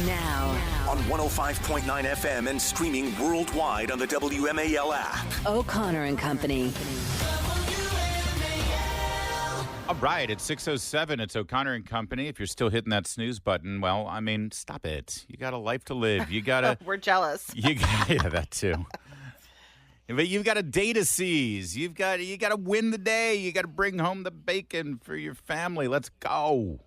Now. On 105.9 FM and streaming worldwide on the WMAL app. O'Connor and Company. All right, it's 6:07. It's O'Connor and Company. If you're still hitting that snooze button, well, I mean, stop it. You got a life to live. You got to... We're jealous. Yeah, that too. But you've got a day to seize. You got to win the day. You got to bring home the bacon for your family. Let's go.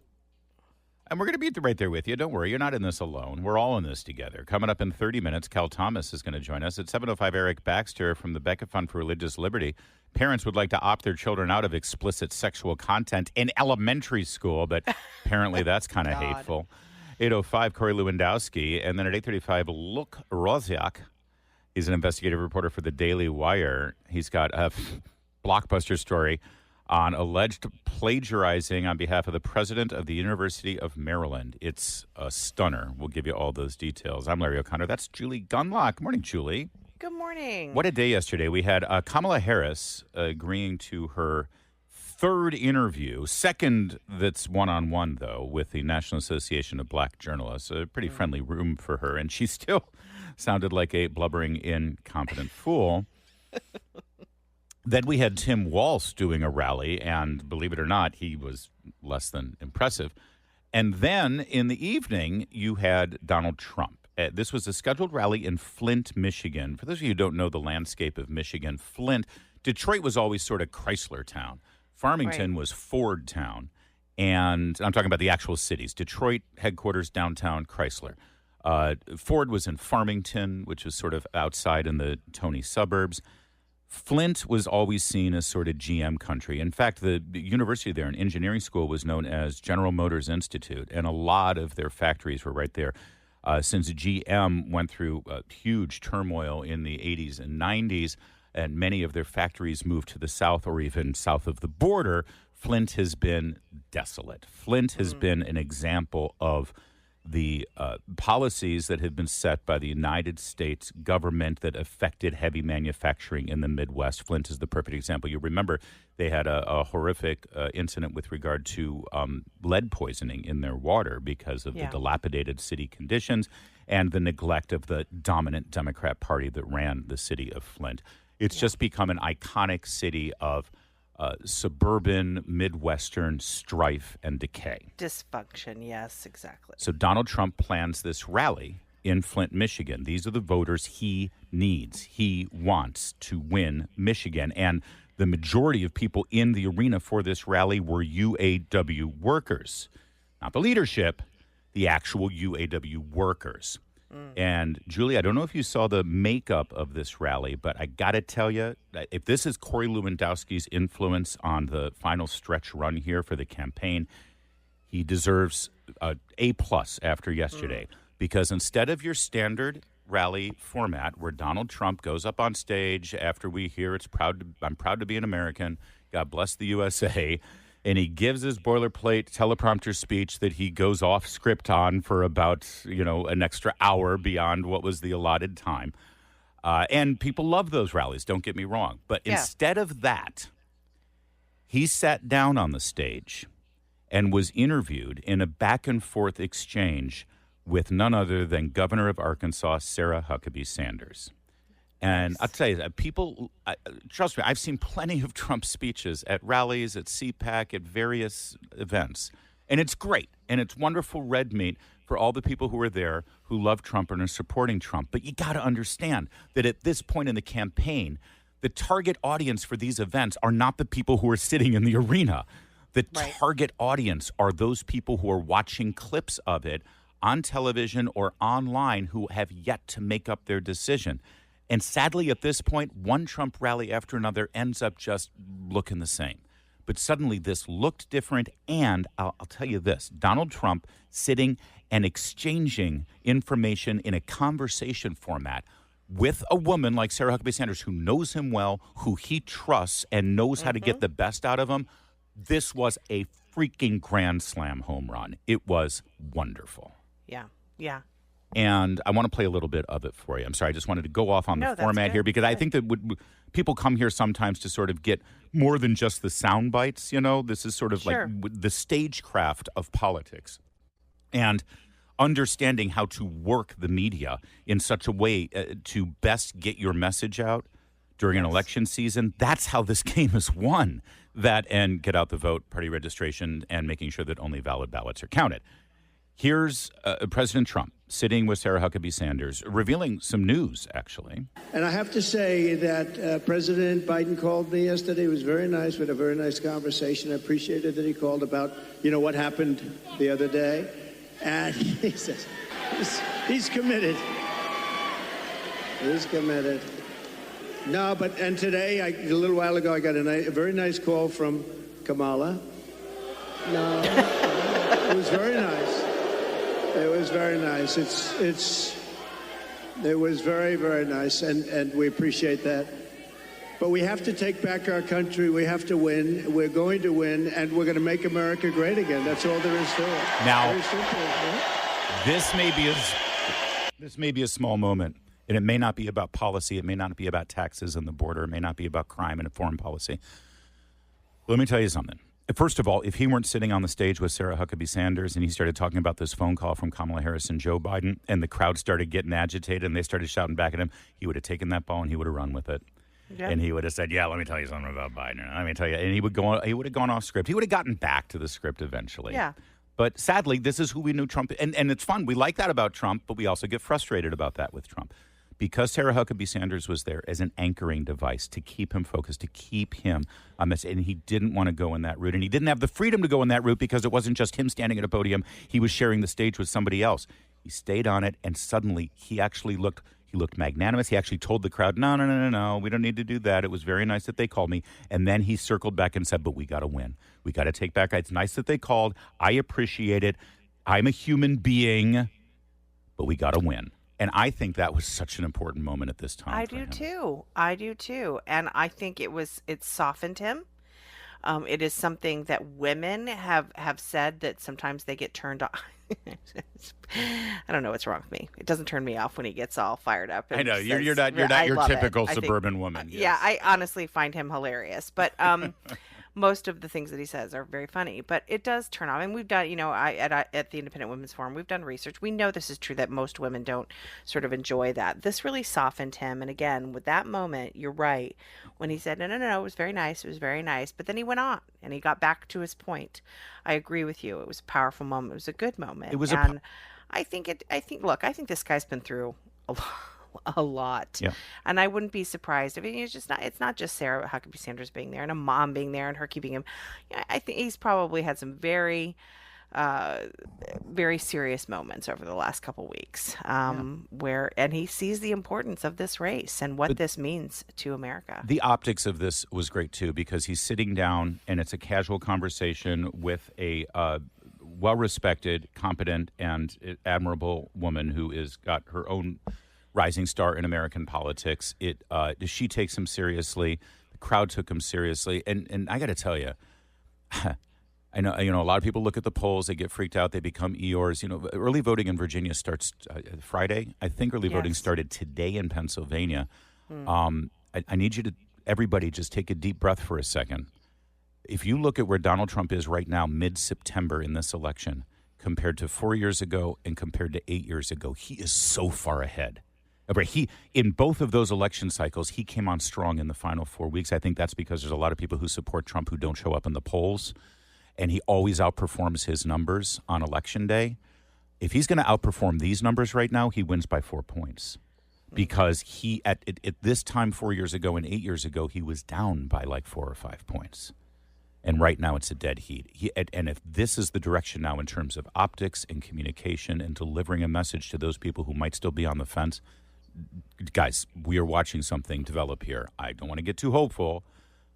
And we're going to be right there with you. Don't worry. You're not in this alone. We're all in this together. Coming up in 30 minutes, Cal Thomas is going to join us. At 7:05, Eric Baxter from the Becket Fund for Religious Liberty. Parents would like to opt their children out of explicit sexual content in elementary school, but apparently that's kind of hateful. 8:05, Corey Lewandowski. And then at 8:35, Luke Rosiak. He's an investigative reporter for the Daily Wire. He's got a blockbuster story on alleged plagiarizing on behalf of the president of the University of Maryland. It's a stunner. We'll give you all those details. I'm Larry O'Connor. That's Julie Gunlock. Good morning, Julie. Good morning. What a day yesterday. We had Kamala Harris agreeing to her third interview, second that's one-on-one, though, with the National Association of Black Journalists. A pretty friendly room for her, and she still sounded like a blubbering, incompetent fool. Then we had Tim Walz doing a rally, and believe it or not, he was less than impressive. And then in the evening, you had Donald Trump. This was a scheduled rally in Flint, Michigan. For those of you who don't know the landscape of Michigan, Detroit was always sort of Chrysler town. Farmington was Ford town. And I'm talking about the actual cities. Detroit headquarters, downtown, Chrysler. Ford was in Farmington, which was sort of outside in the Tony suburbs. Flint was always seen as sort of GM country. In fact, the university there, an engineering school, was known as General Motors Institute, and a lot of their factories were right there. Since GM went through huge turmoil in the 80s and 90s, and many of their factories moved to the south or even south of the border, Flint has been desolate. Flint has been an example of the policies that have been set by the United States government that affected heavy manufacturing in the Midwest. Flint is the perfect example. You remember they had a horrific incident with regard to lead poisoning in their water because of the dilapidated city conditions and the neglect of the dominant Democrat Party that ran the city of Flint. It's just become an iconic city of suburban, Midwestern strife and decay. Dysfunction, yes, exactly. So Donald Trump plans this rally in Flint, Michigan. These are the voters he needs. He wants to win Michigan. And the majority of people in the arena for this rally were UAW workers. Not the leadership, the actual UAW workers. And, Julie, I don't know if you saw the makeup of this rally, but I got to tell you, if this is Corey Lewandowski's influence on the final stretch run here for the campaign, he deserves an A+ after yesterday. Because instead of your standard rally format where Donald Trump goes up on stage after we hear I'm proud to be an American, God bless the USA, and he gives his boilerplate teleprompter speech that he goes off script on for about, an extra hour beyond what was the allotted time. And people love those rallies, don't get me wrong. But instead of that, he sat down on the stage and was interviewed in a back-and-forth exchange with none other than Governor of Arkansas, Sarah Huckabee Sanders. And I'll tell you, people, trust me, I've seen plenty of Trump speeches at rallies, at CPAC, at various events. And it's great. And it's wonderful red meat for all the people who are there who love Trump and are supporting Trump. But you got to understand that at this point in the campaign, the target audience for these events are not the people who are sitting in the arena. The target audience are those people who are watching clips of it on television or online who have yet to make up their decision. And sadly, at this point, one Trump rally after another ends up just looking the same. But suddenly this looked different, and I'll tell you this, Donald Trump sitting and exchanging information in a conversation format with a woman like Sarah Huckabee Sanders who knows him well, who he trusts and knows how to get the best out of him. This was a freaking grand slam home run. It was wonderful. Yeah. And I want to play a little bit of it for you. I'm sorry, I just wanted to go off on the format here because I think that people come here sometimes to sort of get more than just the sound bites, This is sort of like the stagecraft of politics. And understanding how to work the media in such a way to best get your message out during an election season. That's how this game is won. That and get out the vote, party registration, and making sure that only valid ballots are counted. Here's President Trump sitting with Sarah Huckabee Sanders, revealing some news, actually. And I have to say that President Biden called me yesterday. It was very nice. We had a very nice conversation. I appreciated that he called about, what happened the other day. And he says, he's committed. He's committed. No, and today, a little while ago, I got a very nice call from Kamala. No, it was very nice. It was very nice. It was very, very nice, and we appreciate that. But we have to take back our country. We have to win. We're going to win, and we're going to make America great again. That's all there is to it. Now, very simple, right? This may be a small moment, and it may not be about policy. It may not be about taxes and the border. It may not be about crime and foreign policy. Let me tell you something. First of all, if he weren't sitting on the stage with Sarah Huckabee Sanders and he started talking about this phone call from Kamala Harris and Joe Biden and the crowd started getting agitated and they started shouting back at him, he would have taken that ball and he would have run with it. Yeah. And he would have said, let me tell you something about Biden. Let me tell you. And he would have gone off script. He would have gotten back to the script eventually. Yeah. But sadly, this is who we knew Trump. And it's fun. We like that about Trump, but we also get frustrated about that with Trump. Because Sarah Huckabee Sanders was there as an anchoring device to keep him focused, to keep him on this. And he didn't want to go in that route. And he didn't have the freedom to go in that route because it wasn't just him standing at a podium. He was sharing the stage with somebody else. He stayed on it, and suddenly he actually looked magnanimous. He actually told the crowd, no, we don't need to do that. It was very nice that they called me. And then he circled back and said, but we got to win. We got to take back. It's nice that they called. I appreciate it. I'm a human being, but we got to win. And I think that was such an important moment at this time. I do too. And I think it softened him. It is something that women have said that sometimes they get turned on. I don't know what's wrong with me. It doesn't turn me off when he gets all fired up. I know you're not your typical suburban woman. Yes. Yeah, I honestly find him hilarious. But most of the things that he says are very funny. But it does turn off. And we've done, at the Independent Women's Forum, we've done research. We know this is true that most women don't sort of enjoy that. This really softened him. And again, with that moment, you're right. When he said, no, it was very nice. It was very nice. But then he went on and he got back to his point. I agree with you. It was a powerful moment. It was a good moment. It was I think this guy's been through a lot. Yeah. And I wouldn't be surprised. I mean, it's not just Sarah Huckabee Sanders being there and a mom being there and her keeping him. I think he's probably had some very, very serious moments over the last couple weeks and he sees the importance of this race and what this means to America. The optics of this was great, too, because he's sitting down and it's a casual conversation with a well-respected, competent, and admirable woman who is got her own rising star in American politics. She takes him seriously. The crowd took him seriously. And I got to tell you, I know, a lot of people look at the polls, they get freaked out, they become Eeyores. Early voting in Virginia starts Friday. I think early voting started today in Pennsylvania. I need you to, everybody, just take a deep breath for a second. If you look at where Donald Trump is right now, mid-September in this election, compared to 4 years ago and compared to 8 years ago, he is so far ahead. In both of those election cycles, he came on strong in the final 4 weeks. I think that's because there's a lot of people who support Trump who don't show up in the polls, and he always outperforms his numbers on Election Day. If he's going to outperform these numbers right now, he wins by 4 points. Because he, at this time 4 years ago and 8 years ago, he was down by like 4 or 5 points. And right now it's a dead heat. And if this is the direction now in terms of optics and communication and delivering a message to those people who might still be on the fence, guys, we are watching something develop here. I don't want to get too hopeful,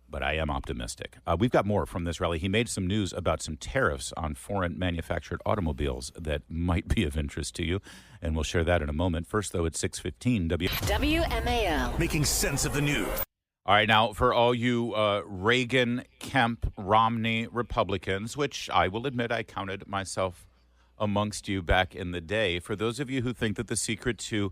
but I am optimistic. We've got more from this rally. He made some news about some tariffs on foreign manufactured automobiles that might be of interest to you, and we'll share that in a moment. First, though, it's 6:15 WMAL. Making sense of the news. All right, now, for all you Reagan, Kemp, Romney Republicans, which I will admit I counted myself amongst you back in the day, for those of you who think that the secret to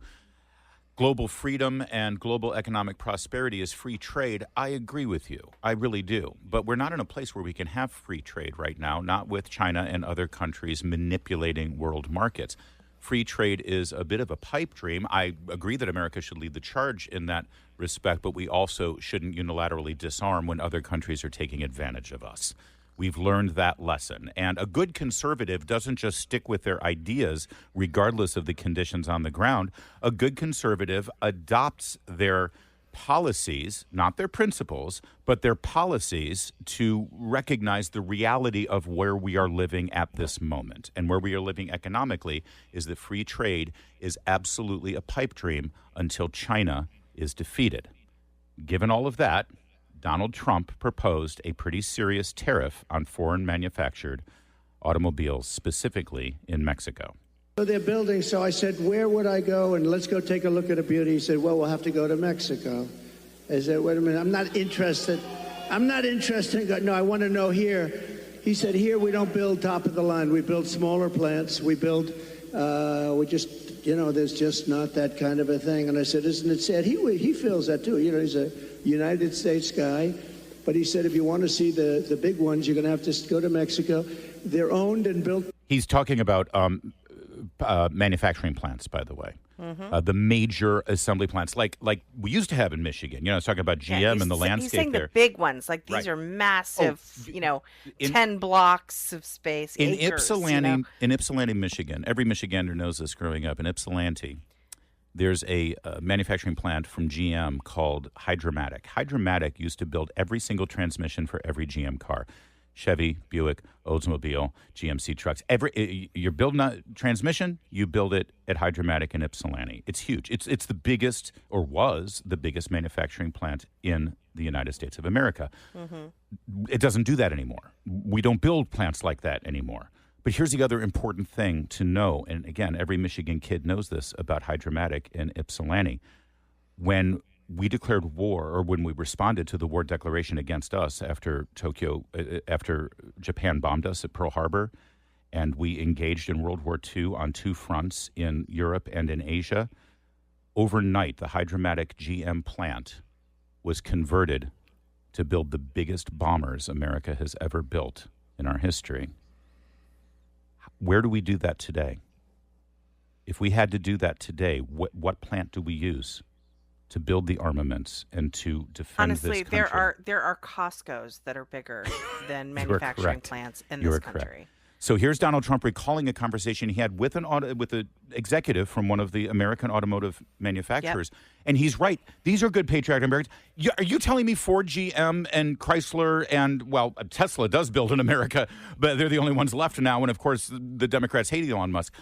global freedom and global economic prosperity is free trade, I agree with you. I really do. But we're not in a place where we can have free trade right now, not with China and other countries manipulating world markets. free trade is a bit of a pipe dream. I agree that America should lead the charge in that respect, but we also shouldn't unilaterally disarm when other countries are taking advantage of us. We've learned that lesson. And a good conservative doesn't just stick with their ideas regardless of the conditions on the ground. A good conservative adopts their policies, not their principles, but their policies to recognize the reality of where we are living at this moment. And where we are living economically is that free trade is absolutely a pipe dream until China is defeated. Given all of that, Donald Trump proposed a pretty serious tariff on foreign manufactured automobiles, specifically in Mexico. So they're building. So I said, where would I go? And let's go take a look at a beauty. He said, well, we'll have to go to Mexico. I said, wait a minute, I'm not interested. No, I want to know here. He said, here we don't build top of the line. We build smaller plants. We build, there's just not that kind of a thing. And I said, isn't it sad? He feels that too. He's a United States guy. But he said, if you want to see the big ones, you're going to have to go to Mexico. They're owned and built. He's talking about manufacturing plants, by the way. The major assembly plants, like we used to have in Michigan. I was talking about GM and the landscape he's saying there. The big ones, like these Right. are massive, 10 blocks of space, In acres, Ypsilanti, in Ypsilanti, Michigan, every Michigander knows this growing up. In Ypsilanti, there's a manufacturing plant from GM called Hydromatic. Hydromatic used to build every single transmission for every GM car. Chevy, Buick, Oldsmobile, GMC trucks. You're building a transmission, you build it at Hydromatic in Ypsilanti. It's huge. It's the biggest, or was the biggest, manufacturing plant in the United States of America. It doesn't do that anymore. We don't build plants like that anymore. But here's the other important thing to know, and again, every Michigan kid knows this about Hydromatic in Ypsilanti. When we declared war, or when we responded to the war declaration against us after Japan bombed us at Pearl Harbor, and we engaged in World War II on two fronts in Europe and in Asia, overnight the Hydromatic GM plant was converted to build the biggest bombers America has ever built in our history. Where do we do that today? If we had to do that today, what plant do we use to build the armaments and to defend this country? Honestly, there are Costco's that are bigger than manufacturing plants in this country. Correct. So here's Donald Trump recalling a conversation he had with an executive from one of the American automotive manufacturers. Yep. And he's right. These are good patriotic Americans. Are you telling me Ford, GM, and Chrysler, and, well, Tesla does build in America, but they're the only ones left now. And, of course, the Democrats hate Elon Musk.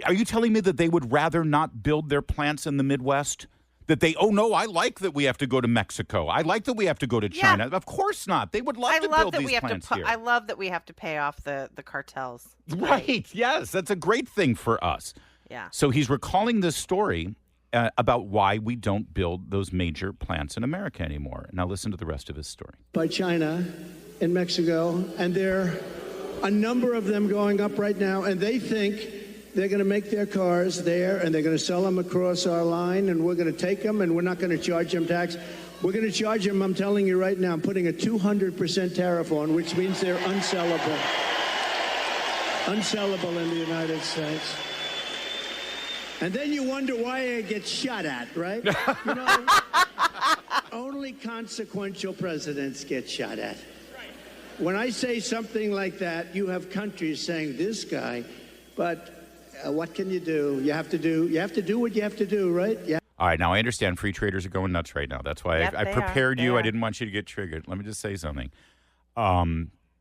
Are you telling me that they would rather not build their plants in the Midwest? That I like that we have to go to Mexico. I like that we have to go to China. Yeah. Of course not. They would love to build these plants here. I love that we have to pay off the cartels. Right. Yes. That's a great thing for us. Yeah. So he's recalling this story about why we don't build those major plants in America anymore. Now listen to the rest of his story. By China in Mexico, and there are a number of them going up right now, and they think they're going to make their cars there, and they're going to sell them across our line, and we're going to take them, and we're not going to charge them tax. We're going to charge them, I'm telling you right now, I'm putting a 200% tariff on, which means they're unsellable. Unsellable in the United States. And then you wonder why it gets shot at, right? Only consequential presidents get shot at. When I say something like that, you have countries saying, this guy, but what can you do? You have to do what you have to do, right? Yeah. All right, now I understand free traders are going nuts right now. That's why I prepared you. I didn't want you to get triggered. Let me just say something.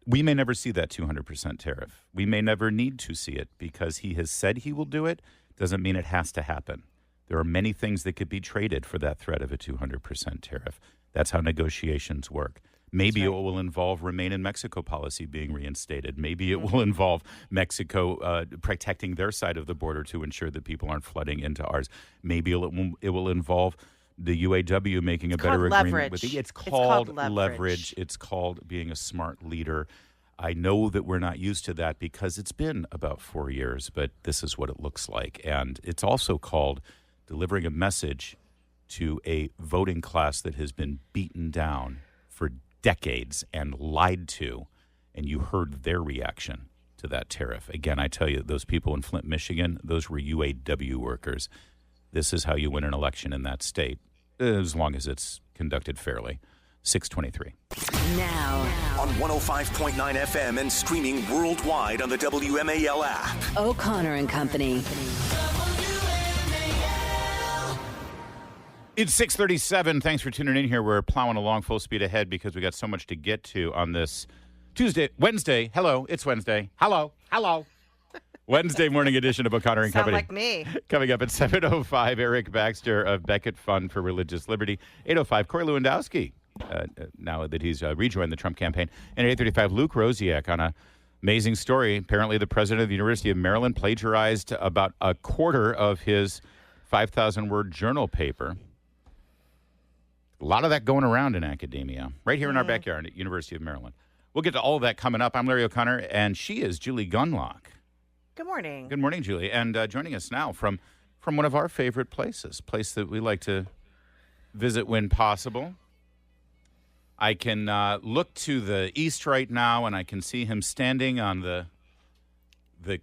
We may never see that 200% tariff. We may never need to see it because he has said he will do it. Doesn't mean it has to happen. There are many things that could be traded for that threat of a 200% tariff. That's how negotiations work. Maybe it will involve Remain in Mexico policy being reinstated. Maybe it will involve Mexico protecting their side of the border to ensure that people aren't flooding into ours. Maybe it will involve the UAW making a better agreement with it. It's called leverage. It's called being a smart leader. I know that we're not used to that because it's been about 4 years, but this is what it looks like. And it's also called delivering a message to a voting class that has been beaten down for decades and lied to, and you heard their reaction to that tariff. Again, I tell you, those people in Flint, Michigan, those were UAW workers. This is how you win an election in that state, as long as it's conducted fairly. 623. Now, On 105.9 FM and streaming worldwide on the WMAL app. O'Connor and Company. It's 6:37. Thanks for tuning in here. We're plowing along full speed ahead because we got so much to get to on this Wednesday. Hello, it's Wednesday. Hello. Wednesday morning edition of O'Connor and Company. Sound like me. Coming up at 7:05, Eric Baxter of Beckett Fund for Religious Liberty. 8:05, Corey Lewandowski, now that he's rejoined the Trump campaign. And at 8:35, Luke Rosiak on an amazing story. Apparently, the president of the University of Maryland plagiarized about a quarter of his 5,000-word journal paper. A lot of that going around in academia, right here in our backyard at University of Maryland. We'll get to all of that coming up. I'm Larry O'Connor, and she is Julie Gunlock. Good morning. Good morning, Julie. And joining us now from one of our favorite places, place that we like to visit when possible. I can look to the east right now, and I can see him standing on the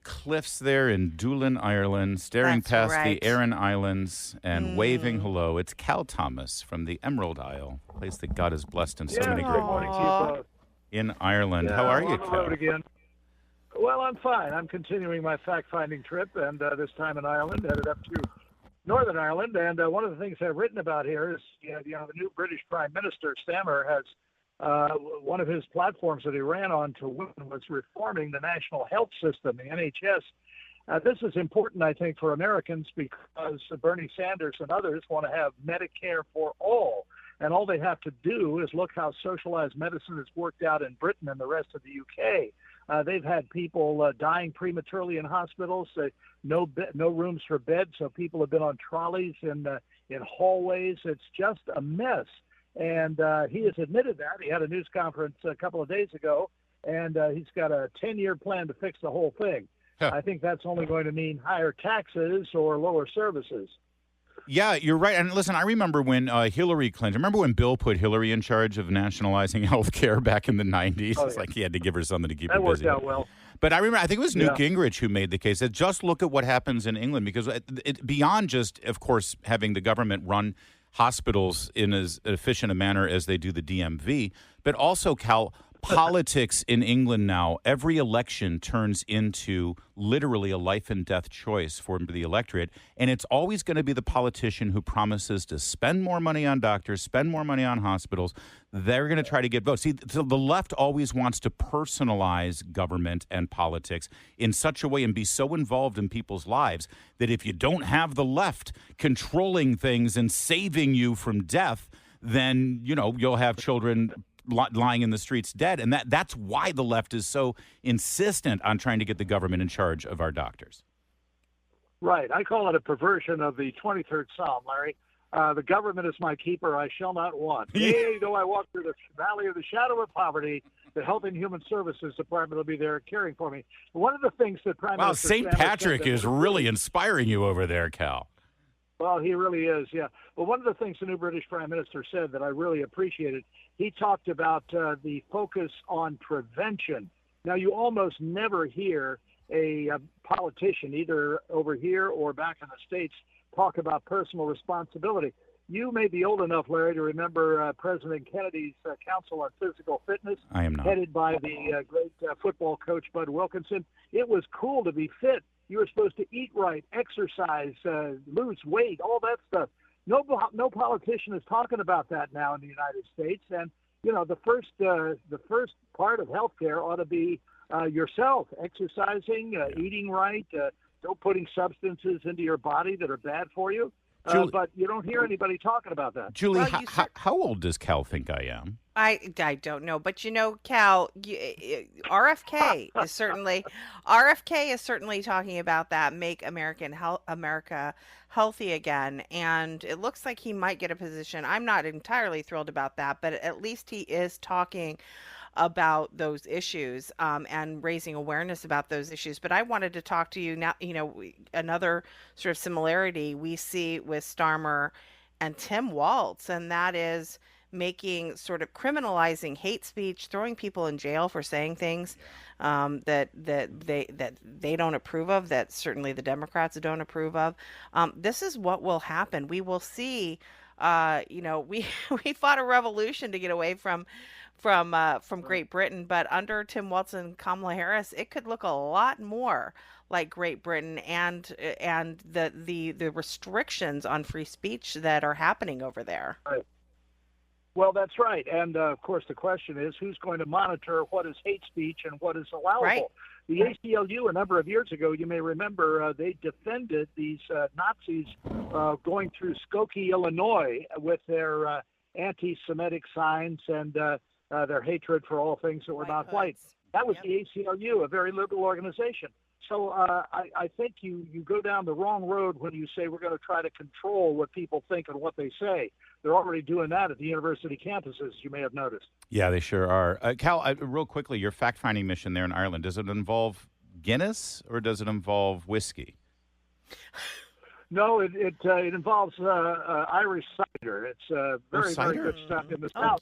cliffs there in Doolin, Ireland, staring That's past right. the Aran Islands and waving hello. It's Cal Thomas from the Emerald Isle, a place that God has blessed in so many good great morning ways. to you both. In Ireland. Yeah, How are I'm you, on the road Cal? again. Well, I'm fine. I'm continuing my fact-finding trip, and this time in Ireland, headed up to Northern Ireland. And one of the things I've written about here is, the new British Prime Minister, Stammer, has one of his platforms that he ran on to win was reforming the national health system, the NHS. This is important, I think, for Americans because Bernie Sanders and others want to have Medicare for all. And all they have to do is look how socialized medicine has worked out in Britain and the rest of the UK. They've had people dying prematurely in hospitals, no rooms for beds, so people have been on trolleys in hallways. It's just a mess. And he has admitted that. He had a news conference a couple of days ago, and he's got a 10-year plan to fix the whole thing. Huh. I think that's only going to mean higher taxes or lower services. Yeah, you're right. And listen, I remember when Hillary Clinton, remember when Bill put Hillary in charge of nationalizing health care back in the 90s? Oh, It's yeah. like he had to give her something to keep her That worked busy. out well. But I remember, I think it was Newt Yeah. Gingrich who made the case that just look at what happens in England, because beyond just, of course, having the government run hospitals in as efficient a manner as they do the DMV, but also, Cal, politics in England now, every election turns into literally a life and death choice for the electorate. And it's always going to be the politician who promises to spend more money on doctors, spend more money on hospitals. They're going to try to get votes. See, so the left always wants to personalize government and politics in such a way and be so involved in people's lives that if you don't have the left controlling things and saving you from death, then, you'll have children lying in the streets dead. And that's why the left is so insistent on trying to get the government in charge of our doctors. Right. I call it a perversion of the 23rd Psalm, Larry. The government is my keeper, I shall not want. Yea, though I walk through the valley of the shadow of poverty, the Health and Human Services Department will be there caring for me. One of the things that Prime Minister St. Sanders Patrick said is really inspiring you over there, Cal. Well, he really is, yeah. But one of the things the new British Prime Minister said that I really appreciated, he talked about the focus on prevention. Now, you almost never hear a politician, either over here or back in the States, talk about personal responsibility. You may be old enough, Larry, to remember President Kennedy's Council on Physical Fitness, I am not. headed by the great football coach Bud Wilkinson. It was cool to be fit. You were supposed to eat right, exercise, lose weight, all that stuff. No politician is talking about that now in the United States. And the first part of healthcare ought to be yourself, exercising, eating right, don't putting substances into your body that are bad for you. But you don't hear anybody talking about that. Julie, Well, how old does Cal think I am? I don't know, but Cal, RFK is certainly talking about that. Make America healthy again, and it looks like he might get a position. I'm not entirely thrilled about that, but at least he is talking about those issues and raising awareness about those issues. But I wanted to talk to you now. Another sort of similarity we see with Starmer and Tim Walz, and that is making sort of criminalizing hate speech, throwing people in jail for saying things that they don't approve of, that certainly the Democrats don't approve of. This is what will happen. We will see. We we fought a revolution to get away from Great Britain, but under Tim Walz and Kamala Harris, it could look a lot more like Great Britain, and the restrictions on free speech that are happening over there. Right. Well, that's right. And, of course, the question is who's going to monitor what is hate speech and what is allowable? Right. The ACLU, a number of years ago, you may remember, they defended these Nazis going through Skokie, Illinois, with their anti-Semitic signs and their hatred for all things that were not white. That was the ACLU, a very liberal organization. So I think you go down the wrong road when you say we're going to try to control what people think and what they say. They're already doing that at the university campuses, you may have noticed. Yeah, they sure are. Cal, real quickly, your fact-finding mission there in Ireland, does it involve Guinness or does it involve whiskey? No, it involves Irish cider. It's very good stuff. In the South,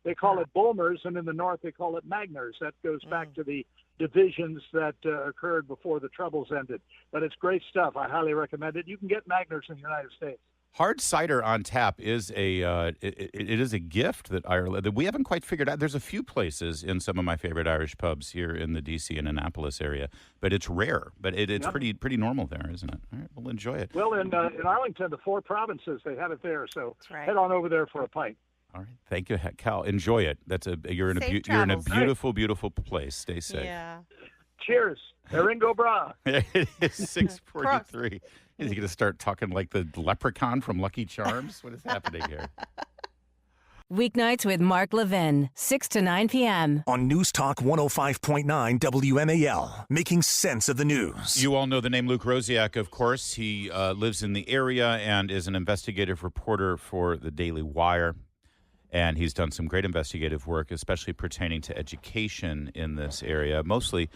they call it Bulmers, and in the North, they call it Magners. That goes back to the divisions that occurred before the Troubles ended. But it's great stuff. I highly recommend it. You can get Magners in the United States. Hard cider on tap is it is a gift that Ireland that we haven't quite figured out. There's a few places in some of my favorite Irish pubs here in the D.C. and Annapolis area, but it's rare. But it's pretty normal there, isn't it? All right, we'll enjoy it. Well, in Arlington, the 4 provinces, they have it there. So right. Head on over there for a pint. All right, thank you, Cal. Enjoy it. You're in a beautiful, beautiful place. Stay safe. Yeah. Cheers. Eringo Bra. It is 6:43. Is he going to start talking like the leprechaun from Lucky Charms? What is happening here? Weeknights with Mark Levin, 6 to 9 p.m. On News Talk 105.9 WMAL, making sense of the news. You all know the name Luke Rosiak, of course. He lives in the area and is an investigative reporter for the Daily Wire. And he's done some great investigative work, especially pertaining to education in this area, mostly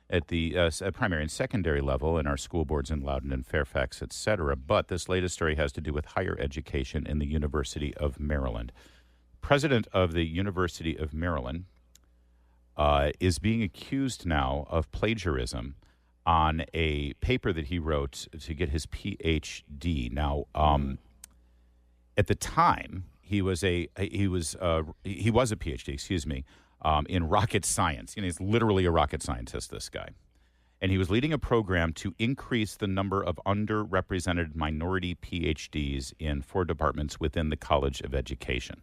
at the primary and secondary level in our school boards in Loudoun and Fairfax, et cetera. But this latest story has to do with higher education in the University of Maryland. President of the University of Maryland is being accused now of plagiarism on a paper that he wrote to get his Ph.D. Now, at the time, he was a PhD, excuse me, in rocket science. He's literally a rocket scientist, this guy. And he was leading a program to increase the number of underrepresented minority PhDs in 4 departments within the College of Education.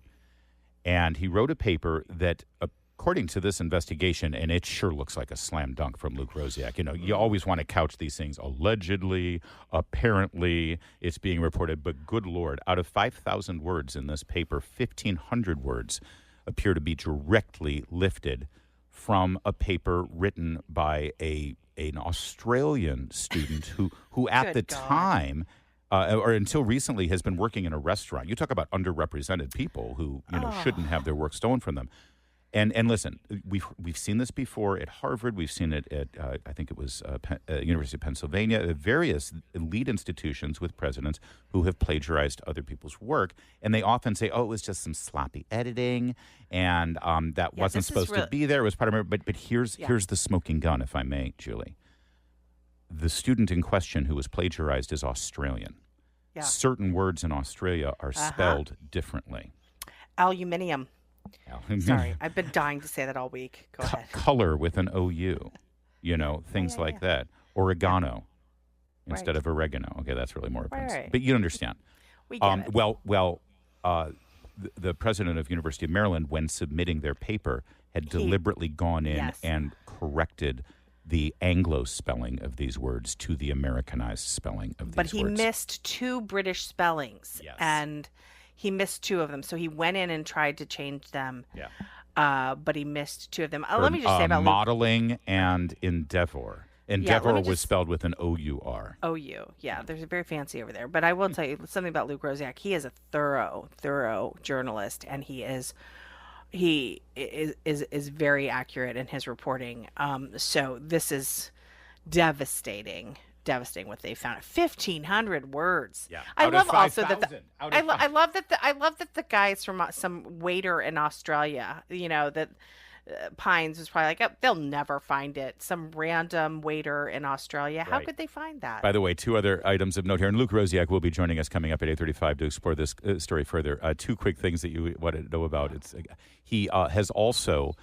And he wrote a paper that, according to this investigation, and it sure looks like a slam dunk from Luke Rosiak. You always want to couch these things allegedly, apparently, it's being reported. But good Lord, out of 5,000 words in this paper, 1,500 words appear to be directly lifted from a paper written by an Australian student who at the time, or until recently, has been working in a restaurant. You talk about underrepresented people who shouldn't have their work stolen from them. And listen, we've seen this before at Harvard. We've seen it at I think it was University of Pennsylvania, various elite institutions with presidents who have plagiarized other people's work, and they often say, "Oh, it was just some sloppy editing, and that wasn't supposed to be there. It was part of my." But here's the smoking gun, if I may, Julie. The student in question who was plagiarized is Australian. Yeah. Certain words in Australia are spelled differently. Aluminium. Sorry, I've been dying to say that all week. Go ahead. Color with an OU, things like that. Oregano instead of oregano. Okay, that's really more offensive. Right. But you understand. We get it. Well, the president of University of Maryland, when submitting their paper, had deliberately gone in and corrected the Anglo spelling of these words to the Americanized spelling of these words. But he missed 2 British spellings. Yes. And he missed 2 of them, so he went in and tried to change them. Yeah. But he missed 2 of them. Let me just say about modeling and endeavor. Endeavor was spelled with an O-U-R. O-U, yeah. There's a very fancy over there. But I will tell you something about Luke Rosiak. He is a thorough journalist, and he is very accurate in his reporting. So this is devastating devastating what they found. 1,500 words. Yeah. I Out love of also that 5,000. I love that the guys from some waiter in Australia, that Pines was probably like, oh, they'll never find it. Some random waiter in Australia. How Right. could they find that? By the way, two other items of note here, and Luke Rosiak will be joining us coming up at 8:35 to explore this story further. Two quick things that you want to know about. He has also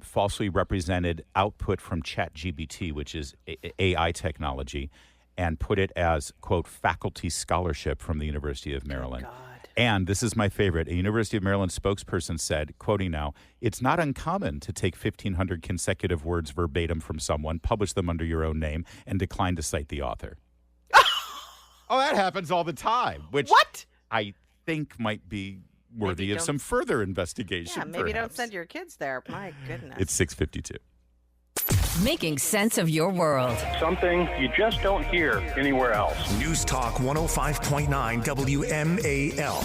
falsely represented output from ChatGPT, which is AI technology, and put it as, quote, faculty scholarship from the University of Maryland. God. And this is my favorite. A University of Maryland spokesperson said, quoting now, "It's not uncommon to take 1,500 consecutive words verbatim from someone, publish them under your own name, and decline to cite the author." Oh, that happens all the time, which What? I think might be worthy Maybe of some further investigation. Yeah, maybe don't perhaps. send your kids there. My goodness. It's 6:52. Making sense of your world. Something you just don't hear anywhere else. News Talk 105.9 WMAL.